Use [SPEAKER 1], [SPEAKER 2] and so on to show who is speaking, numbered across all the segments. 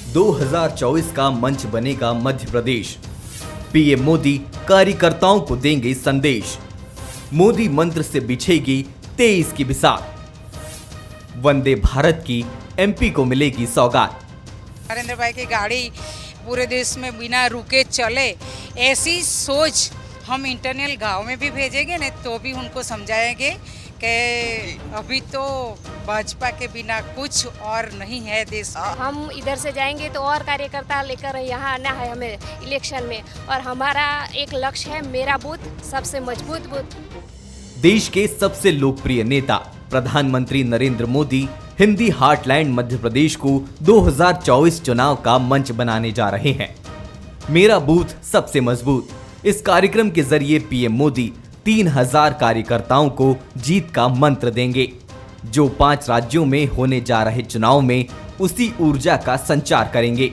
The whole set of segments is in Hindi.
[SPEAKER 1] 2024 का मंच बनेगा मध्य प्रदेश। पीएम मोदी कार्यकर्ताओं को देंगे संदेश। मोदी मंत्र से बिछेगी 23 की बिसात। वंदे भारत की एमपी को मिलेगी सौगात।
[SPEAKER 2] नरेंद्र भाई की गाड़ी पूरे देश में बिना रुके चले, ऐसी सोच हम इंटरनल गांव में भी भेजेंगे न, तो भी उनको समझाएंगे कि अभी तो भाजपा के बिना कुछ और नहीं है देश में।
[SPEAKER 3] हम इधर से जाएंगे तो और कार्यकर्ता लेकर यहाँ आना है हमें इलेक्शन में, और हमारा एक लक्ष्य है, मेरा बूथ सबसे मजबूत बूथ।
[SPEAKER 1] देश के सबसे लोकप्रिय नेता प्रधानमंत्री नरेंद्र मोदी हिंदी हार्टलैंड मध्य प्रदेश को 2024 चुनाव का मंच बनाने जा रहे हैं। मेरा बूथ सबसे मजबूत। इस कार्यक्रम के जरिए पीएम मोदी 3000 कार्यकर्ताओं को जीत का मंत्र देंगे, जो 5 राज्यों में होने जा रहे चुनाव में उसी ऊर्जा का संचार करेंगे।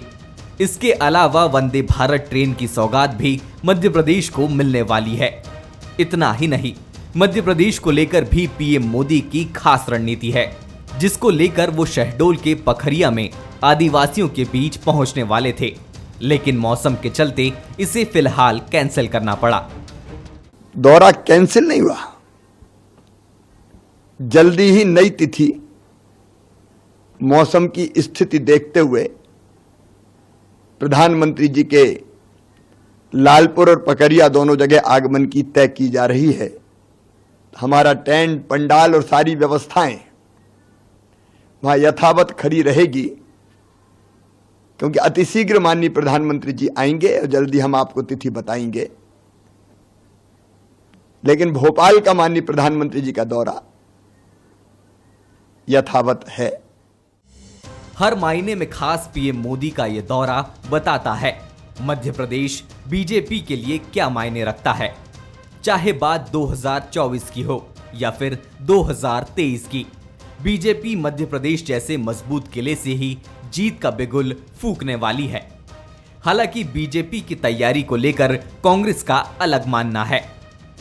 [SPEAKER 1] इसके अलावा वंदे भारत ट्रेन की सौगात भी मध्य प्रदेश को मिलने वाली है। इतना ही नहीं, मध्य प्रदेश को लेकर भी पीएम मोदी की खास रणनीति है, जिसको लेकर वो शहडोल के पखरिया में आदिवासियों के बीच पहुंचने वाले थे, लेकिन मौसम के चलते इसे फिलहाल कैंसिल करना पड़ा।
[SPEAKER 4] दौरा कैंसिल नहीं हुआ, जल्दी ही नई तिथि मौसम की स्थिति देखते हुए प्रधानमंत्री जी के लालपुर और पकरिया दोनों जगह आगमन की तय की जा रही है। हमारा टेंट, पंडाल और सारी व्यवस्थाएं वहां यथावत खड़ी रहेगी, क्योंकि अतिशीघ्र माननीय प्रधानमंत्री जी आएंगे और जल्दी हम आपको तिथि बताएंगे। लेकिन भोपाल का माननीय प्रधानमंत्री जी का दौरा यथावत है।
[SPEAKER 1] हर महीने में खास पीएम मोदी का यह दौरा बताता है मध्य प्रदेश बीजेपी के लिए क्या मायने रखता है, चाहे बात 2024 की हो या फिर 2023 की। बीजेपी मध्य प्रदेश जैसे मजबूत किले से ही जीत का बिगुल फूंकने वाली है। हालांकि बीजेपी की तैयारी को लेकर कांग्रेस का अलग मानना है।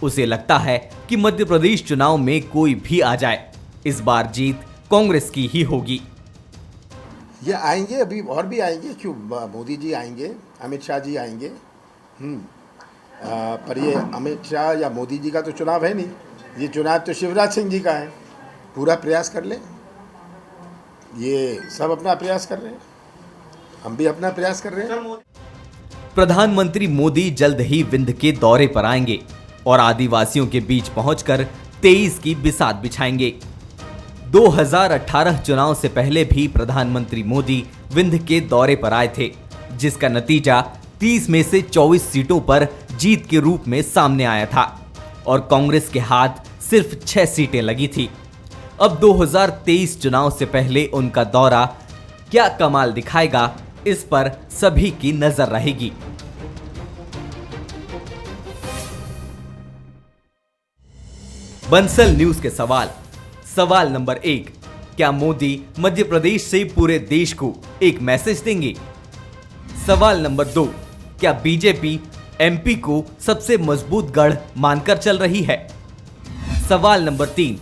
[SPEAKER 1] उसे लगता है कि मध्य प्रदेश चुनाव में कोई भी आ जाए, इस बार जीत कांग्रेस की ही होगी।
[SPEAKER 5] ये आएंगे, अभी और भी आएंगे, क्यों मोदी जी आएंगे, अमित शाह जी आएंगे। पर ये अमित शाह या मोदी जी का तो चुनाव है नहीं, ये चुनाव तो शिवराज सिंह जी का है। पूरा प्रयास कर ले, ये सब अपना प्रयास कर रहे हैं, हम भी अपना प्रयास कर रहे हैं।
[SPEAKER 1] प्रधानमंत्री मोदी जल्द ही विंध्य के दौरे पर आएंगे और आदिवासियों के बीच पहुंचकर 23 की बिसात बिछाएंगे। 2018 चुनाव से पहले भी प्रधानमंत्री मोदी विंध्य के दौरे पर आए थे, जिसका नतीजा 30 में से 24 सीटों पर जीत के रूप में सामने आया था और कांग्रेस के हाथ सिर्फ 6 सीटें लगी थी। अब 2023 चुनाव से पहले उनका दौरा क्या कमाल दिखाएगा, इस पर सभी की नजर रहेगी। बंसल न्यूज के सवाल नंबर 1, क्या मोदी मध्य प्रदेश से पूरे देश को एक मैसेज देंगे? सवाल नंबर 2, क्या बीजेपी एमपी को सबसे मजबूत गढ़ मानकर चल रही है? सवाल नंबर 3,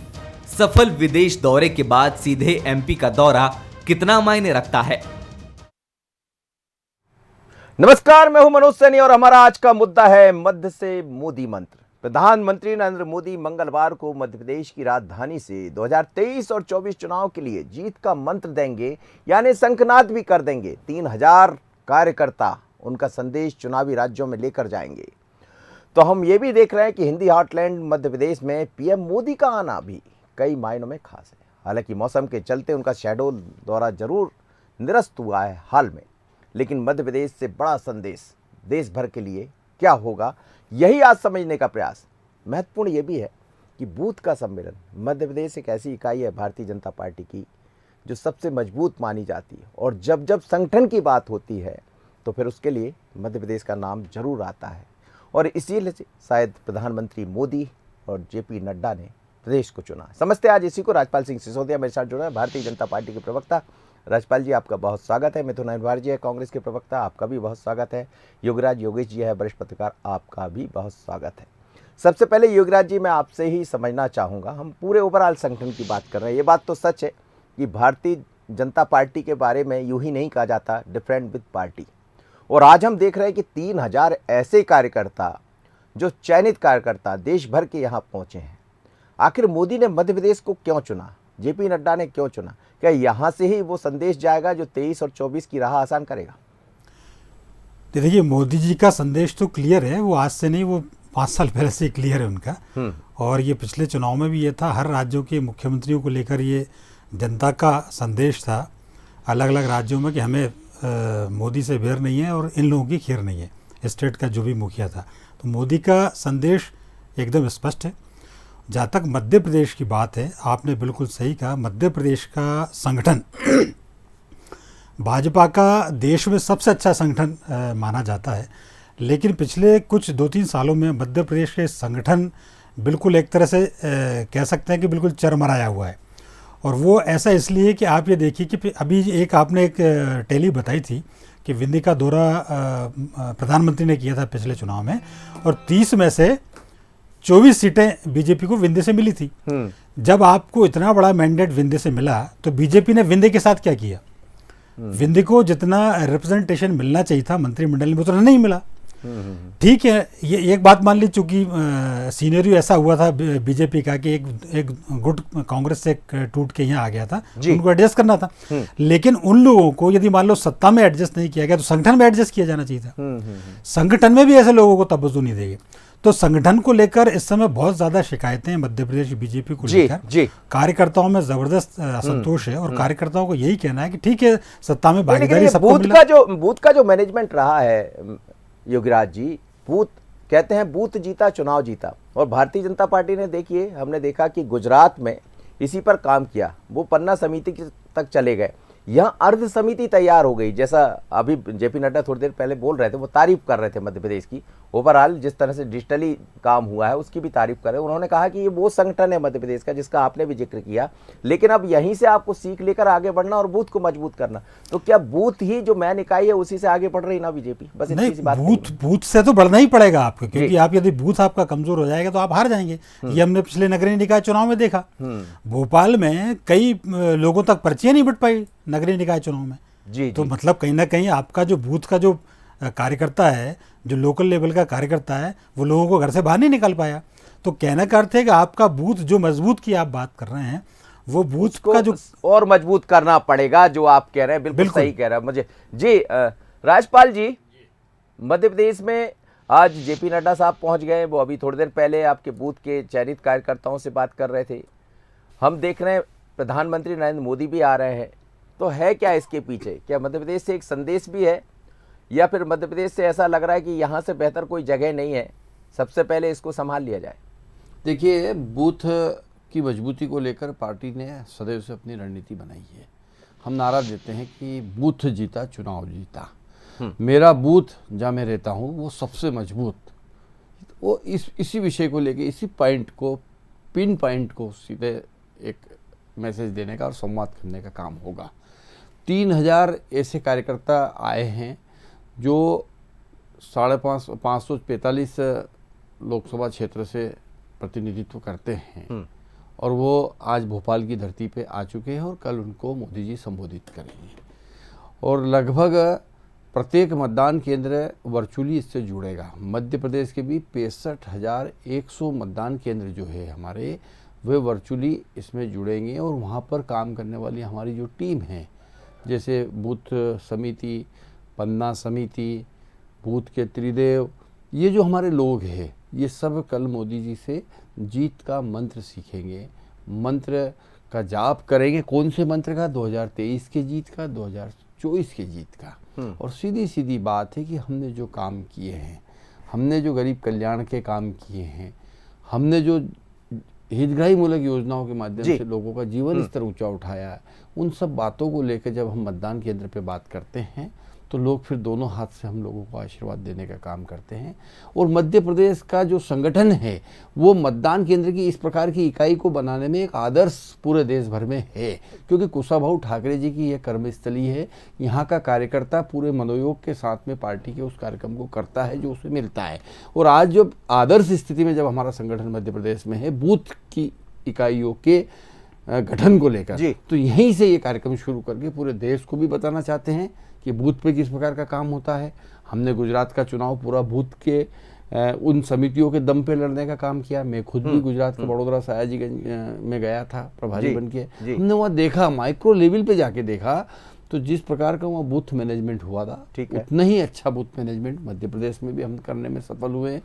[SPEAKER 1] सफल विदेश दौरे के बाद सीधे एमपी का दौरा कितना मायने रखता है?
[SPEAKER 6] नमस्कार, मैं हूं मनोज सैनी और हमारा आज का मुद्दा है मध्य से मोदी मंत्र। प्रधानमंत्री नरेंद्र मोदी मंगलवार को मध्य प्रदेश की राजधानी से 2023 और 24 चुनाव के लिए जीत का मंत्र देंगे, यानी शंखनाद भी कर देंगे। 3000 कार्यकर्ता उनका संदेश चुनावी राज्यों में लेकर जाएंगे। तो हम ये भी देख रहे हैं कि हिंदी हार्टलैंड मध्य प्रदेश में पीएम मोदी का आना भी कई मायनों में खास है। हालांकि मौसम के चलते उनका शहडोल दौरा जरूर निरस्त हुआ है हाल में, लेकिन मध्य प्रदेश से बड़ा संदेश देश भर के लिए क्या होगा, यही आज समझने का प्रयास। महत्वपूर्ण ये भी है कि बूथ का सम्मेलन, मध्य प्रदेश एक ऐसी इकाई है भारतीय जनता पार्टी की जो सबसे मजबूत मानी जाती है, और जब जब संगठन की बात होती है तो फिर उसके लिए मध्य प्रदेश का नाम जरूर आता है। और इसीलिए शायद प्रधानमंत्री मोदी और जेपी नड्डा ने प्रदेश को चुना। समझते आज इसी को। राजपाल सिंह सिसोदिया मेरे साथ जुड़ा है, भारतीय जनता पार्टी के प्रवक्ता। राजपाल जी, आपका बहुत स्वागत है। मिथुन अहिरवार जी है कांग्रेस के प्रवक्ता, आपका भी बहुत स्वागत है। योगराज योगेश जी है वरिष्ठ पत्रकार, आपका भी बहुत स्वागत है। सबसे पहले योगराज जी, मैं आपसे ही समझना चाहूँगा, हम पूरे ओवरऑल संगठन की बात कर रहे हैं। ये बात तो सच है कि भारतीय जनता पार्टी के बारे में यूं ही नहीं कहा जाता डिफरेंट विद पार्टी। और आज हम देख रहे हैं कि 3000 ऐसे कार्यकर्ता, जो चयनित कार्यकर्ता देश भर के यहाँ पहुंचे हैं। आखिर मोदी ने मध्य प्रदेश को क्यों चुना, जेपी नड्डा ने क्यों चुना? क्या यहाँ से ही वो संदेश जाएगा जो 23 और 24 की राह आसान करेगा?
[SPEAKER 7] देखिए, मोदी जी का संदेश तो क्लियर है, वो आज से नहीं, वो 5 साल पहले से क्लियर है उनका। और ये पिछले चुनाव में भी ये था, हर राज्यों के मुख्यमंत्रियों को लेकर ये जनता का संदेश था अलग अलग राज्यों में कि हमें मोदी से बैर नहीं है और इन लोगों की खैर नहीं है, स्टेट का जो भी मुखिया था। तो मोदी का संदेश एकदम स्पष्ट है। जहाँ तक मध्य प्रदेश की बात है, आपने बिल्कुल सही कहा, मध्य प्रदेश का संगठन भाजपा का देश में सबसे अच्छा संगठन माना जाता है। लेकिन पिछले कुछ 2-3 सालों में मध्य प्रदेश के संगठन बिल्कुल एक तरह से कह सकते हैं कि बिल्कुल चरमराया हुआ है। और वो ऐसा इसलिए कि आप ये देखिए कि अभी एक आपने एक टेली बताई थी कि विंध्य का दौरा प्रधानमंत्री ने किया था पिछले चुनाव में, और 30 में से 24 सीटें बीजेपी को विंध्य से मिली थी। जब आपको इतना बड़ा मैंडेट विंध्य से मिला तो बीजेपी ने विंध्य के साथ क्या किया? विंध्य को जितना रिप्रेजेंटेशन मिलना चाहिए था मंत्रिमंडल में उतना नहीं मिला। ठीक है, ये एक बात मान ली, चूंकि सीनेरियो ऐसा हुआ था बीजेपी का कि एक गुट कांग्रेस से टूट के यहाँ आ गया था, उनको एडजस्ट करना था। लेकिन उन लोगों को यदि मान लो सत्ता में एडजस्ट नहीं किया गया तो संगठन में एडजस्ट किया जाना चाहिए था। संगठन में भी ऐसे लोगों को तवज्जो नहीं देगी। तो संगठन को लेकर इस समय बहुत ज्यादा शिकायतें मध्य प्रदेश बीजेपी को लेकर, कार्यकर्ताओं में जबरदस्त असंतोष है। और कार्यकर्ताओं को यही कहना है कि ठीक है, सत्ता में भागीदारी सबको मिला।
[SPEAKER 6] बूथ का जो मैनेजमेंट रहा है योगीराज जी, बूथ कहते हैं बूथ जीता चुनाव जीता। और भारतीय जनता पार्टी ने, देखिए हमने देखा कि गुजरात में इसी पर काम किया, वो पन्ना समिति तक चले गए, यहाँ अर्ध समिति तैयार हो गई। जैसा अभी जेपी नड्डा थोड़ी देर पहले बोल रहे थे, वो तारीफ कर रहे थे मध्य प्रदेश की, ओवरऑल जिस तरह से डिजिटली काम हुआ है उसकी भी तारीफ कर रहे हैं। उन्होंने कहा कि ये वो संगठन है मध्य प्रदेश का जिसका आपने भी जिक्र किया, लेकिन अब यहीं से आपको सीख लेकर आगे बढ़ना और बूथ को मजबूत करना। तो क्या बूथ ही जो मैन इकाई है उसी से आगे बढ़ रही ना बीजेपी? बस
[SPEAKER 7] नहीं, बूथ से तो बढ़ना ही पड़ेगा आपको, क्योंकि आप यदि बूथ आपका कमजोर हो जाएगा तो आप हार जाएंगे। ये हमने पिछले नगरीय निकाय चुनाव में देखा। भोपाल में कई लोगों तक पर्चियां नहीं बट पाई नगरीय निकाय चुनाव में। तो मतलब कहीं ना कहीं आपका जो बूथ का जो कार्यकर्ता है, जो लोकल लेवल का कार्यकर्ता है, वो लोगों को घर से बाहर नहीं निकाल पाया। तो कहने का अर्थ है कि आपका बूथ जो मजबूत की आप बात कर रहे हैं, वो बूथ का जो
[SPEAKER 6] और मजबूत करना पड़ेगा, जो आप कह रहे हैं बिल्कुल सही कह रहे हैं मुझे जी। राजपाल जी, मध्य प्रदेश में आज जेपी नड्डा साहब पहुंच गए, वो अभी थोड़ी देर पहले आपके बूथ के चयनित कार्यकर्ताओं से बात कर रहे थे। हम देख रहे हैं प्रधानमंत्री नरेंद्र मोदी भी आ रहे हैं। तो है क्या इसके पीछे? क्या मध्य प्रदेश से एक संदेश भी है, या फिर मध्य प्रदेश से ऐसा लग रहा है कि यहाँ से बेहतर कोई जगह नहीं है, सबसे पहले इसको संभाल लिया जाए?
[SPEAKER 8] देखिए, बूथ की मजबूती को लेकर पार्टी ने सदैव से अपनी रणनीति बनाई है। हम नारा देते हैं कि बूथ जीता चुनाव जीता। मेरा बूथ जहाँ मैं रहता हूँ वो सबसे मजबूत। वो इसी विषय को लेकर, इसी पॉइंट को, पिन पॉइंट को सीधे एक मैसेज देने का और संवाद करने का काम होगा। 3000 ऐसे कार्यकर्ता आए हैं जो 545 लोकसभा क्षेत्र से प्रतिनिधित्व करते हैं, और वो आज भोपाल की धरती पे आ चुके हैं और कल उनको मोदी जी संबोधित करेंगे। और लगभग प्रत्येक मतदान केंद्र वर्चुअली इससे जुड़ेगा। मध्य प्रदेश के भी 65,100 मतदान केंद्र जो है हमारे, वे वर्चुअली इसमें जुड़ेंगे। और वहाँ पर काम करने वाली हमारी जो टीम है, जैसे बूथ समिति, पन्ना समिति, बूथ के त्रिदेव, ये जो हमारे लोग हैं, ये सब कल मोदी जी से जीत का मंत्र सीखेंगे, मंत्र का जाप करेंगे। कौन से मंत्र का? 2023 के जीत का, 2024 के जीत का। और सीधी सीधी बात है कि हमने जो काम किए हैं, हमने जो गरीब कल्याण के काम किए हैं, हमने जो हितग्राही मूलक योजनाओं के माध्यम से लोगों का जीवन स्तर ऊंचा उठाया है, उन सब बातों को लेकर जब हम मतदान केंद्र पे बात करते हैं तो लोग फिर दोनों हाथ से हम लोगों को आशीर्वाद देने का काम करते हैं। और मध्य प्रदेश का जो संगठन है वो मतदान केंद्र की इस प्रकार की इकाई को बनाने में एक आदर्श पूरे देश भर में है, क्योंकि कुशाभाऊ ठाकरे जी की यह कर्मस्थली है। यहाँ का कार्यकर्ता पूरे मनोयोग के साथ में पार्टी के उस कार्यक्रम को करता है जो उसे मिलता है। और आज जब आदर्श स्थिति में जब हमारा संगठन मध्य प्रदेश में है, बूथ की इकाइयों के गठन को लेकर।
[SPEAKER 6] जी।
[SPEAKER 8] तो यहीं से ये कार्यक्रम शुरू करके पूरे देश को भी बताना चाहते हैं कि बूथ पे किस प्रकार का काम होता है। हमने गुजरात का चुनाव पूरा बूथ के उन समितियों के दम पे लड़ने का काम किया। मैं खुद भी गुजरात के बड़ोदरा सयाजीगंज में गया था प्रभारी बन के। हमने वहाँ देखा, माइक्रो लेवल पे जाके देखा, तो जिस प्रकार का वहाँ बूथ मैनेजमेंट हुआ था, उतना ही अच्छा बूथ मैनेजमेंट मध्य प्रदेश में भी हम करने में सफल हुए हैं।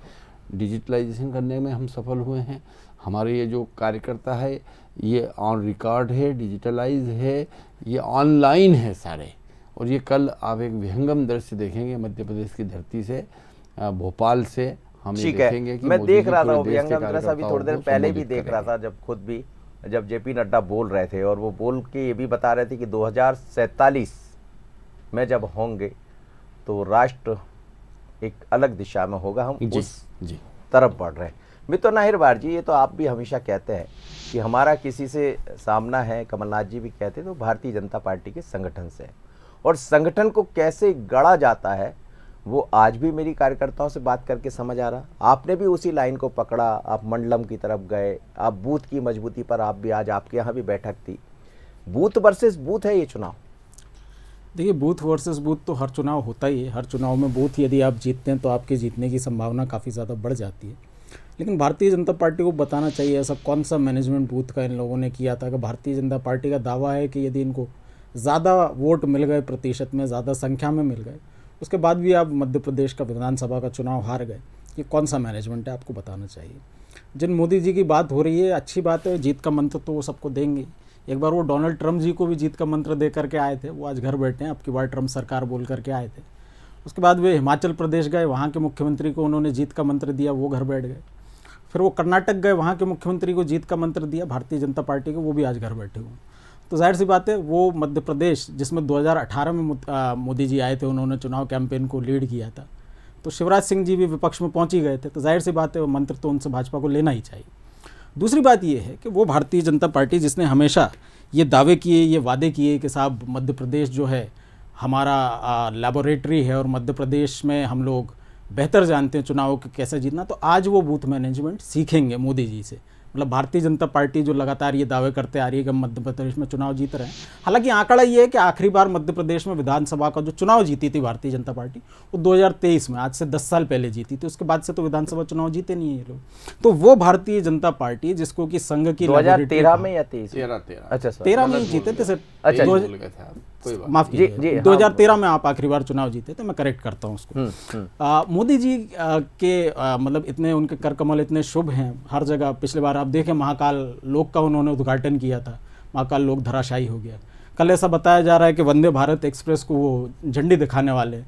[SPEAKER 8] डिजिटलाइजेशन करने में हम सफल हुए हैं। हमारे ये जो कार्यकर्ता है ये ऑन रिकॉर्ड है, डिजिटलाइज है, ये ऑनलाइन है सारे। और ये कल आप एक विहंगम दृश्य देखेंगे मध्य प्रदेश की धरती से, भोपाल से हम ये देखेंगे कि
[SPEAKER 6] मैं देख रहा था
[SPEAKER 8] पूरे देश के
[SPEAKER 6] विहंगम दृश्य अभी थोड़ी देर
[SPEAKER 8] कार्यकर्ताओं को
[SPEAKER 6] पहले भी
[SPEAKER 8] संबोधित
[SPEAKER 6] देख रहा
[SPEAKER 8] करेंगे।
[SPEAKER 6] था, जब जेपी नड्डा बोल रहे थे, और वो बोल के ये भी बता रहे थे कि 2047 में जब होंगे तो राष्ट्र एक अलग दिशा में होगा, हम उस तरफ बढ़ रहे हैं। मित्र नाहिरवार जी, ये तो आप भी हमेशा कहते हैं कि हमारा किसी से सामना है, कमलनाथ जी भी कहते हैं, तो भारतीय जनता पार्टी के संगठन से है। और संगठन को कैसे गढ़ा जाता है वो आज भी मेरी कार्यकर्ताओं से बात करके समझ आ रहा। आपने भी उसी लाइन को पकड़ा, आप मंडलम की तरफ गए, आप बूथ की मजबूती पर आप भी, आज आपके यहाँ भी बैठक थी। बूथ वर्सेस बूथ है ये चुनाव।
[SPEAKER 9] देखिए, बूथ वर्सेस बूथ तो हर चुनाव होता ही है। हर चुनाव में बूथ यदि आप जीतते हैं तो आपके जीतने की संभावना काफ़ी ज़्यादा बढ़ जाती है। लेकिन भारतीय जनता पार्टी को बताना चाहिए ऐसा कौन सा मैनेजमेंट बूथ का इन लोगों ने किया था कि भारतीय जनता पार्टी का दावा है कि यदि इनको ज़्यादा वोट मिल गए, प्रतिशत में ज़्यादा संख्या में मिल गए, उसके बाद भी आप मध्य प्रदेश का विधानसभा का चुनाव हार गए। ये कौन सा मैनेजमेंट है, आपको बताना चाहिए। जिन मोदी जी की बात हो रही है, अच्छी बात है, जीत का मंत्र तो वो सबको देंगे। एक बार वो डोनाल्ड ट्रंप जी को भी जीत का मंत्र दे करके आए थे, वो आज घर बैठे हैं, अब की बार ट्रंप सरकार बोल करके आए थे। उसके बाद वे हिमाचल प्रदेश गए, वहाँ के मुख्यमंत्री को उन्होंने जीत का मंत्र दिया, वो घर बैठ गए। फिर वो कर्नाटक गए, वहाँ के मुख्यमंत्री को जीत का मंत्र दिया भारतीय जनता पार्टी को, वो भी आज घर बैठे हुए। तो जाहिर सी बात है, वो मध्य प्रदेश जिसमें 2018 में मोदी जी आए थे, उन्होंने चुनाव कैंपेन को लीड किया था, तो शिवराज सिंह जी भी विपक्ष में पहुंच ही गए थे। तो जाहिर सी बात है, वो मंत्र तो उनसे भाजपा को लेना ही चाहिए। दूसरी बात ये है कि वो भारतीय जनता पार्टी जिसने हमेशा ये दावे किए, ये वादे किए कि साहब मध्य प्रदेश जो है हमारा लैबोरेटरी है और मध्य प्रदेश में हम लोग बेहतर जानते हैं चुनाव को कैसे जीतना, तो आज वो बूथ मैनेजमेंट सीखेंगे मोदी जी से। मतलब भारतीय जनता पार्टी जो लगातार ये दावे करते आ रही है कि हम मध्य प्रदेश में चुनाव जीत रहे हैं। हालांकि आंकड़ा ये है कि आखिरी बार मध्य प्रदेश में विधानसभा का जो चुनाव जीती थी भारतीय जनता पार्टी, वो 2023 में, आज से 10 साल पहले जीती थी। उसके बाद से तो विधानसभा चुनाव जीते नहीं है ये लोग। तो वो भारतीय जनता पार्टी जिसको कि संघ की
[SPEAKER 6] 2013 में या 23?
[SPEAKER 8] 13
[SPEAKER 6] अच्छा,
[SPEAKER 9] 13 में जीते थे सर।
[SPEAKER 6] अच्छा,
[SPEAKER 9] माफ कीजिए, 2013 में आप आखिरी बार चुनाव जीते थे, मैं करेक्ट करता हूँ उसको। मोदी जी के मतलब इतने उनके कर कमल इतने शुभ हैं हर जगह। पिछले बार आप देखें, महाकाल लोक का उन्होंने उद्घाटन किया था, महाकाल लोक धराशायी हो गया। कल ऐसा बताया जा रहा है कि वंदे भारत एक्सप्रेस को वो झंडी दिखाने वाले,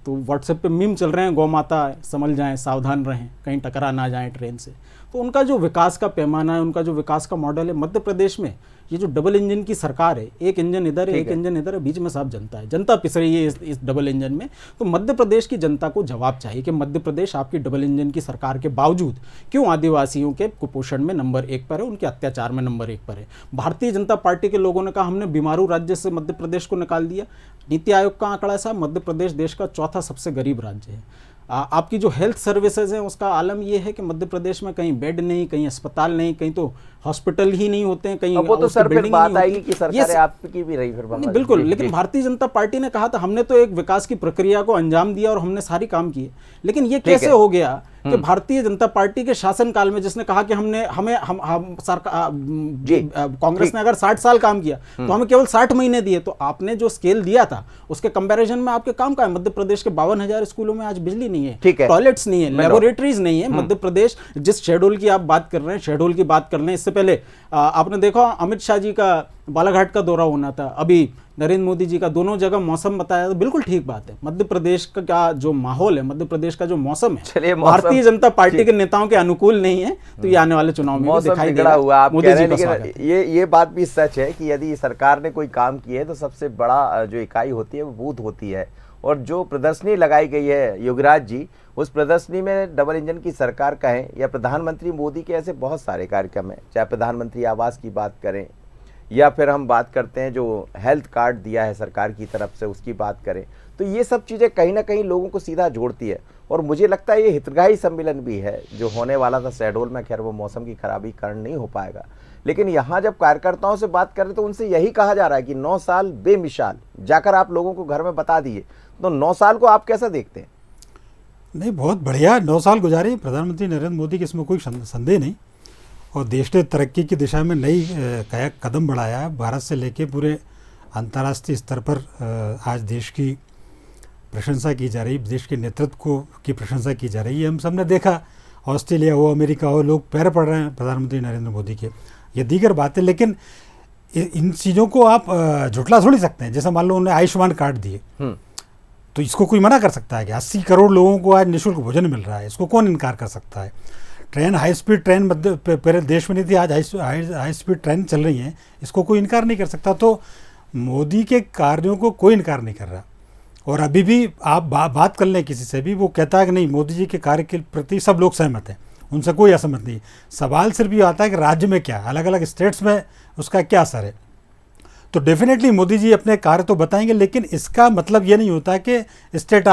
[SPEAKER 9] तो व्हाट्सएप पे मीम चल रहे हैं, गौ माता संभल जाएं, सावधान रहें, कहीं टकरा ना जाएं ट्रेन से। तो उनका जो विकास का पैमाना है, उनका जो विकास का मॉडल है, मध्य प्रदेश में ये जो डबल इंजन की सरकार है, एक इंजन इधर है, एक इंजन इधर है, बीच में सब जनता है, जनता पिस रही है इस डबल इंजन में। तो मध्य प्रदेश की जनता को जवाब चाहिए कि मध्य प्रदेश आपकी डबल इंजन की सरकार के बावजूद क्यों आदिवासियों के कुपोषण में नंबर 1 पर है, उनके अत्याचार में नंबर 1 पर है। भारतीय जनता पार्टी के लोगों ने कहा हमने बीमारू राज्य से मध्य प्रदेश को निकाल दिया। नीति आयोग का आंकड़ा साहब, मध्य प्रदेश देश का चौथा सबसे गरीब राज्य है। आपकी जो हेल्थ सर्विसेज हैं उसका आलम ये है कि मध्य प्रदेश में कहीं बेड नहीं, कहीं अस्पताल नहीं, कहीं तो हॉस्पिटल ही नहीं होते हैं, कहीं
[SPEAKER 6] वो तो सर फिर बात आएगी कि सरकार आपकी भी रही फिर
[SPEAKER 9] नहीं, बिल्कुल। लेकिन भारतीय जनता पार्टी ने कहा था हमने तो एक विकास की प्रक्रिया को अंजाम दिया और हमने सारी काम किए। लेकिन ये कैसे हो गया कि भारतीय जनता पार्टी के शासनकाल में जिसने कहा कि कांग्रेस ने अगर 60 साल काम किया तो हमें केवल 60 महीने दिए, तो आपने जो स्केल दिया था उसके कंपैरिजन में आपके काम का है। मध्य प्रदेश के 52,000 स्कूलों में आज बिजली नहीं है, टॉयलेट्स नहीं है, लेबोरेटरीज नहीं है। मध्य प्रदेश जिस शेड्यूल की आप बात कर रहे हैं, शेड्यूल की बात कर रहे हैं, इससे पहले आपने देखा अमित शाह जी का बालाघाट का दौरा होना था, अभी नरेंद्र मोदी जी का, दोनों जगह मौसम बताया, तो बिल्कुल ठीक बात है। मध्य प्रदेश का जो माहौल है, मध्य प्रदेश का जो मौसम है, भारतीय जनता पार्टी के नेताओं के अनुकूल नहीं है। तो ये आने वाले चुनाव में दिखाई देगा
[SPEAKER 6] हुआ आप कह रहे हैं। लेकिन ये बात भी सच है कि यदि सरकार ने कोई काम किया है तो सबसे बड़ा जो इकाई होती है वो बूथ होती है। और जो प्रदर्शनी लगाई गई है युवराज जी, उस प्रदर्शनी में डबल इंजन की सरकार कहें या प्रधानमंत्री मोदी के ऐसे बहुत सारे कार्यक्रम हैं, चाहे प्रधानमंत्री आवास की बात करें या फिर हम बात करते हैं जो हेल्थ कार्ड दिया है सरकार की तरफ से उसकी बात करें, तो ये सब चीज़ें कहीं ना कहीं लोगों को सीधा जोड़ती है। और मुझे लगता है ये हितग्राही सम्मेलन भी है जो होने वाला था शहडोल में, खैर वो मौसम की खराबी कारण नहीं हो पाएगा, लेकिन यहाँ जब कार्यकर्ताओं से बात कर रहे तो उनसे यही कहा जा रहा है कि 9 साल बेमिसाल, जाकर आप लोगों को घर में बता दिए। तो 9 साल को आप कैसा देखते हैं?
[SPEAKER 7] नहीं, बहुत बढ़िया 9 साल गुजारे प्रधानमंत्री नरेंद्र मोदी की, इसमें कोई संदेह नहीं। और देश ने तरक्की की दिशा में नई कदम बढ़ाया है। भारत से लेके पूरे अंतर्राष्ट्रीय स्तर पर आज देश की प्रशंसा की जा रही, देश के नेतृत्व की प्रशंसा की जा रही है। हम सबने देखा, ऑस्ट्रेलिया हो, अमेरिका हो, लोग पैर पड़ रहे हैं प्रधानमंत्री नरेंद्र मोदी के। ये दीगर बातें, लेकिन इन चीज़ों को आप झुटला थोड़ी सकते हैं। जैसे मान लो उन्हें आयुष्मान कार्ड दिए, तो इसको कोई मना कर सकता है कि 80 करोड़ लोगों को आज निःशुल्क भोजन मिल रहा है, इसको कौन इनकार कर सकता है। ट्रेन, हाई स्पीड ट्रेन पहले देश में नहीं थी, आज हाई स्पीड ट्रेन चल रही हैं, इसको कोई इनकार नहीं कर सकता। तो मोदी के कार्यों को कोई इनकार नहीं कर रहा। और अभी भी आप बात कर लें किसी से भी, वो कहता है कि नहीं, मोदी जी के कार्य के प्रति सब लोग सहमत हैं, उनसे कोई असहमत नहीं। सवाल सिर्फ ये आता है कि राज्य में क्या, अलग अलग स्टेट्स में उसका क्या असर है। तो डेफिनेटली मोदी जी अपने कार्य तो बताएंगे, लेकिन इसका मतलब ये नहीं होता कि स्टेट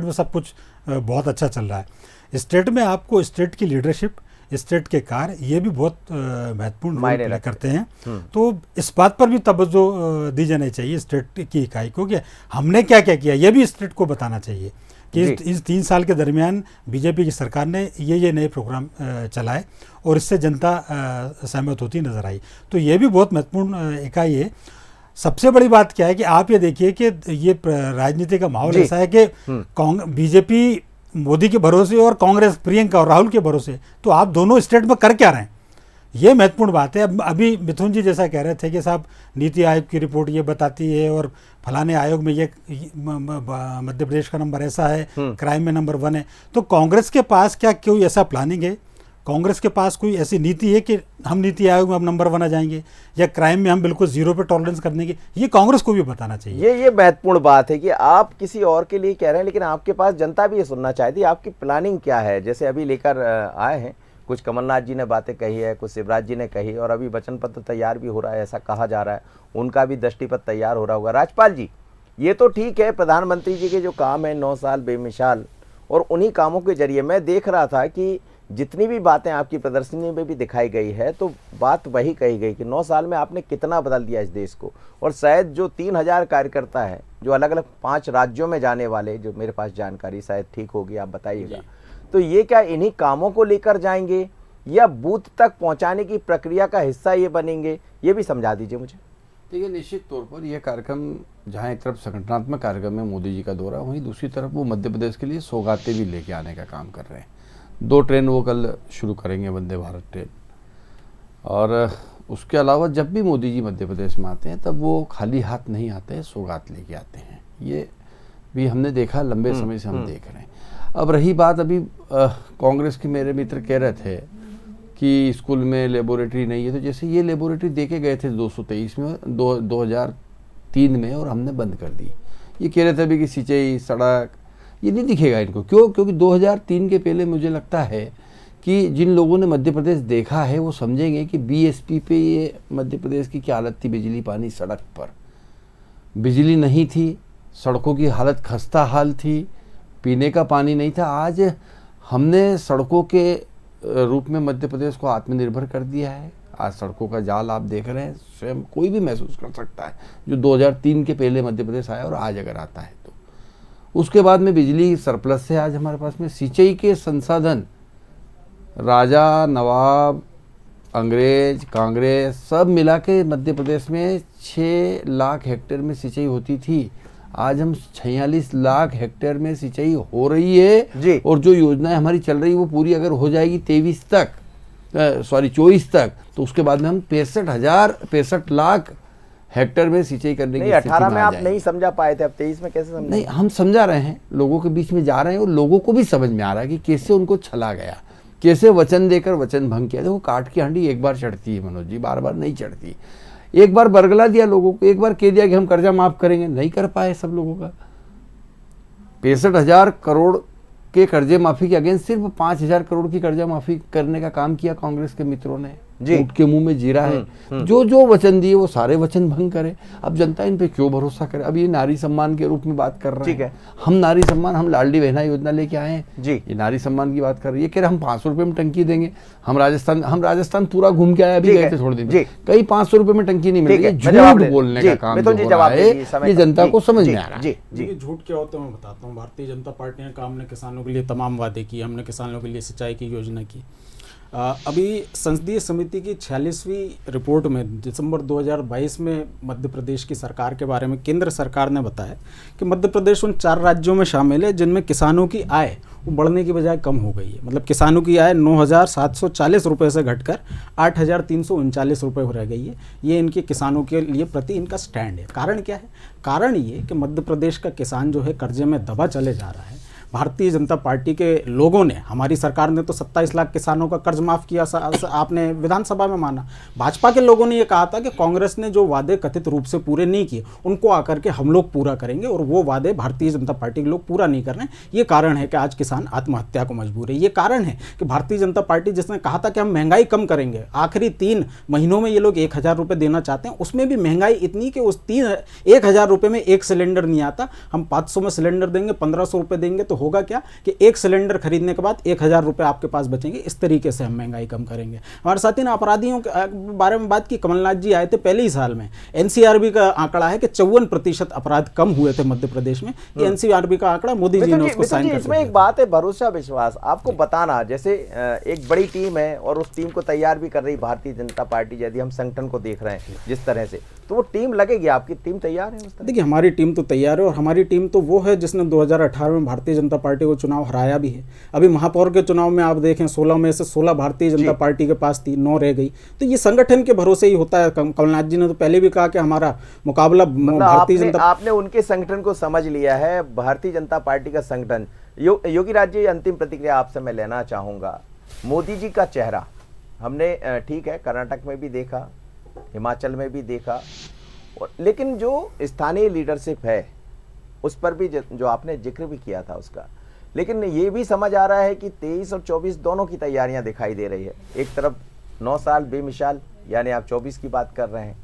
[SPEAKER 7] में सब कुछ बहुत अच्छा चल रहा है। स्टेट में आपको स्टेट की लीडरशिप, स्टेट के कार्य, ये भी बहुत महत्वपूर्ण रोल प्ले करते हैं। तो इस बात पर भी तवज्जो दी जानी चाहिए स्टेट की इकाई को, कि हमने क्या क्या किया, ये भी स्टेट को बताना चाहिए कि इस 3 साल के दरमियान बीजेपी की सरकार ने ये नए प्रोग्राम चलाए और इससे जनता सहमत होती नजर आई। तो ये भी बहुत महत्वपूर्ण इकाई है। सबसे बड़ी बात क्या है कि आप ये देखिए कि ये राजनीति का माहौल ऐसा है कि बीजेपी मोदी के भरोसे और कांग्रेस प्रियंका और राहुल के भरोसे, तो आप दोनों स्टेट में कर क्या रहे हैं, ये महत्वपूर्ण बात है। अब अभी मिथुन जी जैसा कह रहे थे कि साहब नीति आयोग की रिपोर्ट ये बताती है और फलाने आयोग में ये मध्य प्रदेश का नंबर ऐसा है, क्राइम में नंबर 1 है। तो कांग्रेस के पास क्या कोई ऐसा प्लानिंग है, कांग्रेस के पास कोई ऐसी नीति है कि हम नीति आयोग में अब नंबर 1 आ जाएंगे, या क्राइम में हम बिल्कुल 0 पे टॉलरेंस कर देंगे? ये कांग्रेस को भी बताना चाहिए।
[SPEAKER 6] ये महत्वपूर्ण बात है कि आप किसी और के लिए कह रहे हैं, लेकिन आपके पास जनता भी ये सुनना चाहती है आपकी प्लानिंग क्या है। जैसे अभी लेकर आए हैं, कुछ कमलनाथ जी ने बातें कही है, कुछ शिवराज जी ने कही, और अभी वचन पत्र तैयार भी हो रहा है, ऐसा कहा जा रहा है, उनका भी दृष्टिपत्र तैयार हो रहा होगा। राजपाल जी, ये तो ठीक है, प्रधानमंत्री जी के जो काम है 9 साल बेमिसाल, और उन्हीं कामों के जरिए मैं देख रहा था कि जितनी भी बातें आपकी प्रदर्शनी में भी दिखाई गई है, तो बात वही कही गई कि 9 साल में आपने कितना बदल दिया इस देश को। और शायद जो 3000 कार्यकर्ता है जो अलग अलग 5 राज्यों में जाने वाले, जो मेरे पास जानकारी शायद ठीक होगी, आप बताइएगा, तो ये क्या इन्हीं कामों को लेकर जाएंगे या बूथ तक पहुंचाने की प्रक्रिया का हिस्सा ये बनेंगे, ये भी समझा दीजिए मुझे।
[SPEAKER 8] देखिए, निश्चित तौर पर यह कार्यक्रम, जहाँ एक तरफ संगठनात्मक कार्यक्रम है मोदी जी का दौरा, वहीं दूसरी तरफ वो मध्य प्रदेश के लिए सौगातें भी लेके आने का काम कर रहे हैं। 2 ट्रेन वो कल शुरू करेंगे, वंदे भारत ट्रेन। और उसके अलावा जब भी मोदी जी मध्य प्रदेश में आते हैं तब वो खाली हाथ नहीं आते हैं, सौगात लेके आते हैं। ये भी हमने देखा, लंबे समय से हम देख रहे हैं। अब रही बात, अभी कांग्रेस के मेरे मित्र कह रहे थे कि स्कूल में लेबोरेटरी नहीं है, तो जैसे ये लेबोरेटरी देके गए थे 223 में, 2003 में, और हमने बंद कर दी। ये कह रहे थे अभी कि सिंचाई, सड़क, ये नहीं दिखेगा इनको। क्यों? क्योंकि 2003 के पहले मुझे लगता है कि जिन लोगों ने मध्य प्रदेश देखा है वो समझेंगे कि बीएसपी पे ये मध्य प्रदेश की क्या हालत थी। बिजली, पानी, सड़क पर बिजली नहीं थी, सड़कों की हालत खस्ता हाल थी, पीने का पानी नहीं था। आज हमने सड़कों के रूप में मध्य प्रदेश को आत्मनिर्भर कर दिया है। आज सड़कों का जाल आप देख रहे हैं, स्वयं कोई भी महसूस कर सकता है जो 2003 के पहले मध्य प्रदेश आया और आज अगर आता है तो। उसके बाद में बिजली सरप्लस है आज हमारे पास में। सिंचाई के संसाधन, राजा, नवाब, अंग्रेज, कांग्रेस सब मिला के मध्य प्रदेश में 6 लाख हेक्टेयर में सिंचाई होती थी। आज हम 46 लाख हेक्टेयर में सिंचाई हो रही है
[SPEAKER 6] जी।
[SPEAKER 8] और जो योजनाएं हमारी चल रही है वो पूरी अगर हो जाएगी 24 तक, तो उसके बाद में हम 65 लाख हेक्टेयर में सिंचाई करने की
[SPEAKER 6] 18 में आप नहीं समझा पाए थे, अब 23 में कैसे समझे?
[SPEAKER 8] नहीं, हम समझा रहे हैं, लोगों के बीच में जा रहे हैं और लोगों को भी समझ में आ रहा है कि कैसे उनको छला गया, कैसे वचन देकर वचन भंग किया। देखो, काट की हांडी एक बार चढ़ती है मनोज जी, बार बार नहीं चढ़ती। एक बार बरगला दिया लोगों को, एक बार कह दिया कि हम कर्जा माफ करेंगे, नहीं कर पाए सब लोगों का। 65,000 करोड़ के कर्जे माफी के अगेंस्ट सिर्फ 5,000 करोड़ की कर्जा माफी करने का काम किया कांग्रेस के मित्रों ने।
[SPEAKER 6] जी।
[SPEAKER 8] ऊँट के मुंह में जीरा है। जो जो वचन दिए वो सारे वचन भंग करे। अब जनता इन पे क्यों भरोसा करे? अब ये नारी सम्मान के रूप में बात कर रहे
[SPEAKER 6] ठीक है।
[SPEAKER 8] हैं। हम नारी सम्मान, हम लाडली बहना योजना लेके आए हैं
[SPEAKER 6] जी।
[SPEAKER 8] ये नारी सम्मान की बात कर रहे हैं। ये कह रहे हम 500 रुपए में टंकी देंगे। हम राजस्थान पूरा घूम के आए, अभी गए थे थोड़े दिन
[SPEAKER 6] जी।
[SPEAKER 8] कहीं 500 रुपए में टंकी नहीं मिल रही। झूठ बोलने का काम जो हो रहा है ये जनता को समझ में आ रहा है।
[SPEAKER 9] देखिए झूठ क्या होता है मैं बताता हूँ। भारतीय जनता पार्टी ने हमने किसानों के लिए तमाम वादे किए, हमने किसानों के लिए सिंचाई की योजना की। अभी संसदीय समिति की 46वीं रिपोर्ट में दिसंबर 2022 में मध्य प्रदेश की सरकार के बारे में केंद्र सरकार ने बताया कि मध्य प्रदेश उन 4 राज्यों में शामिल है जिनमें किसानों की आय वो बढ़ने की बजाय कम हो गई है। मतलब किसानों की आय 9,740 रुपये से घटकर 8,339 रुपये हो रह गई है। ये इनके किसानों के लिए प्रति इनका स्टैंड है। कारण क्या है? कारण ये कि मध्य प्रदेश का किसान जो है कर्जे में दबा चले जा रहा है। भारतीय जनता पार्टी के लोगों ने, हमारी सरकार ने तो 27 लाख किसानों का कर्ज माफ़ किया, आपने विधानसभा में माना। भाजपा के लोगों ने ये कहा था कि कांग्रेस ने जो वादे कथित रूप से पूरे नहीं किए उनको आकर के हम लोग पूरा करेंगे, और वो वादे भारतीय जनता पार्टी के लोग पूरा नहीं कर रहे हैं। ये कारण है कि आज किसान आत्महत्या को मजबूर है। ये कारण है कि भारतीय जनता पार्टी जिसने कहा था कि हम महंगाई कम करेंगे, आखिरी 3 महीनों में ये लोग 1,000 रुपये देना चाहते हैं, उसमें भी महंगाई इतनी कि उस 1,000 रुपये में एक सिलेंडर नहीं आता। हम 500 में सिलेंडर देंगे, 1,500 रुपये देंगे तो होगा क्या कि एक सिलेंडर खरीदने के बाद 1,000 रुपए आपके पास बचेंगे। इस तरीके से हम महंगाई कम करेंगे। हमारे साथ ही ना अपराधियों के बारे में बात की। कमलनाथ जी आए थे पहले ही साल में, एनसीआरबी का आंकड़ा है कि 54% अपराध कम हुए थे मध्य प्रदेश में। ये एनसीआरबी का आंकड़ा मोदी जी ने उसको साइन कर दिया।
[SPEAKER 6] इसमें एक बात है भरोसा विश्वास, आपको बताना। जैसे एक बड़ी टीम है और उस टीम को तैयार भी कर रही भारतीय जनता पार्टी। यदि हम संगठन को देख रहे हैं जिस तरह से, तो वो टीम लगेगी। आपकी टीम तैयार है?
[SPEAKER 9] देखिए हमारी टीम तो तैयार है, और हमारी टीम तो वो है जिसने 2018 में भारतीय जनता पार्टी को चुनाव हराया भी है। अभी महापौर के चुनाव में आप देखें 16 में से 16 भारतीय जनता पार्टी के पास थी, 9 रह गई। तो ये संगठन के भरोसे ही होता है। कमलनाथ जी ने तो पहले भी कहा कि हमारा मुकाबला भारतीय जनता।
[SPEAKER 6] आपने उनके संगठन को समझ लिया है, भारतीय जनता पार्टी का संगठन। योगी राज जी, अंतिम प्रतिक्रिया आपसे मैं लेना चाहूंगा। मोदी जी का चेहरा हमने ठीक है कर्नाटक में भी देखा, हिमाचल में भी देखा, लेकिन जो स्थानीय लीडरशिप है उस पर भी जो आपने जिक्र भी किया था उसका। लेकिन ये भी समझ आ रहा है कि 23 और 24 दोनों की तैयारियां दिखाई दे रही है। एक तरफ 9 साल बेमिसाल, यानी आप 24 की बात कर रहे हैं,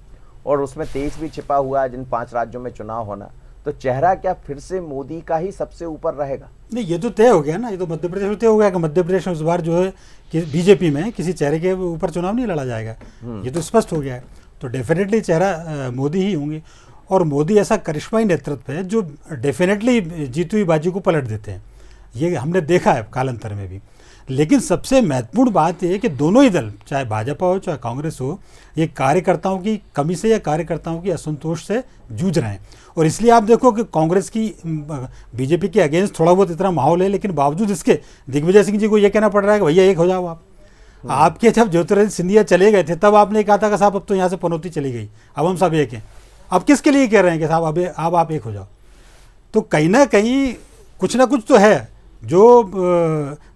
[SPEAKER 6] और उसमें 23 भी छिपा हुआ है, जिन 5 राज्यों में चुनाव होना। तो चेहरा क्या फिर से मोदी का ही सबसे ऊपर रहेगा?
[SPEAKER 7] नहीं, ये तो तय हो गया ना। ये तो मध्य प्रदेश में तय हो गया कि मध्य प्रदेश में इस बार जो है कि बीजेपी में किसी चेहरे के ऊपर चुनाव नहीं लड़ा जाएगा। ये तो स्पष्ट हो गया है। तो डेफिनेटली चेहरा मोदी ही होंगे, और मोदी ऐसा करिश्माई नेतृत्व है जो डेफिनेटली जीती हुई बाजी को पलट देते हैं। ये हमने देखा है कालांतर में भी। लेकिन सबसे महत्वपूर्ण बात यह है कि दोनों ही दल, चाहे भाजपा हो चाहे कांग्रेस हो, ये कार्यकर्ताओं की कमी से या कार्यकर्ताओं की असंतोष से जूझ रहे हैं। और इसलिए आप देखो कि कांग्रेस की बीजेपी के अगेंस्ट थोड़ा बहुत इतना माहौल है, लेकिन बावजूद इसके दिग्विजय सिंह जी को ये कहना पड़ रहा है कि भैया एक हो जाओ आप। आपके जब ज्योतिरादित्य सिंधिया चले गए थे तब आपने कहा था कि साहब अब तो यहाँ से पनौती चली गई, अब हम सब एक हैं। अब किसके लिए कह रहे हैं कि साहब अब आप एक हो जाओ? तो कहीं ना कहीं कुछ ना कुछ तो है जो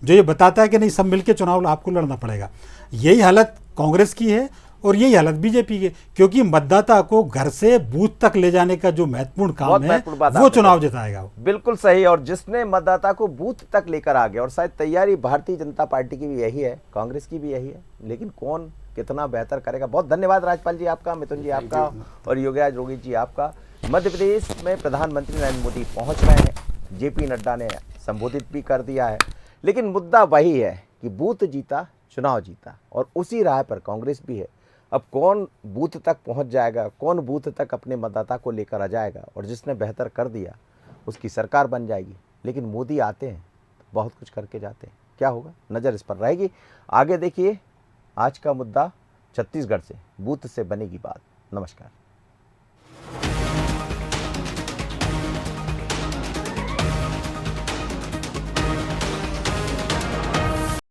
[SPEAKER 7] ये बताता है कि नहीं, सब मिलकर चुनाव आपको लड़ना पड़ेगा। यही हालत कांग्रेस की है और यही हालत बीजेपी की, क्योंकि मतदाता को घर से बूथ तक ले जाने का जो महत्वपूर्ण काम है वो चुनाव जिताएगा।
[SPEAKER 6] बिल्कुल सही। और जिसने मतदाता को बूथ तक लेकर आ गया, और शायद तैयारी भारतीय जनता पार्टी की भी यही है, कांग्रेस की भी यही है, लेकिन कौन कितना बेहतर करेगा। बहुत धन्यवाद राजपाल जी आपका, मिथुन जी आपका, और योगीराज रोगी जी आपका। मध्य प्रदेश में प्रधानमंत्री नरेंद्र मोदी पहुंच रहे हैं, जेपी नड्डा ने संबोधित भी कर दिया है, लेकिन मुद्दा वही है कि बूथ जीता चुनाव जीता, और उसी राह पर कांग्रेस भी है। अब कौन बूथ तक पहुंच जाएगा, कौन बूथ तक अपने मतदाता को लेकर आ जाएगा, और जिसने बेहतर कर दिया उसकी सरकार बन जाएगी। लेकिन मोदी आते हैं बहुत कुछ करके जाते हैं, क्या होगा नज़र इस पर रहेगी। आगे देखिए, आज का मुद्दा छत्तीसगढ़ से, बूथ से बनेगी बात। नमस्कार।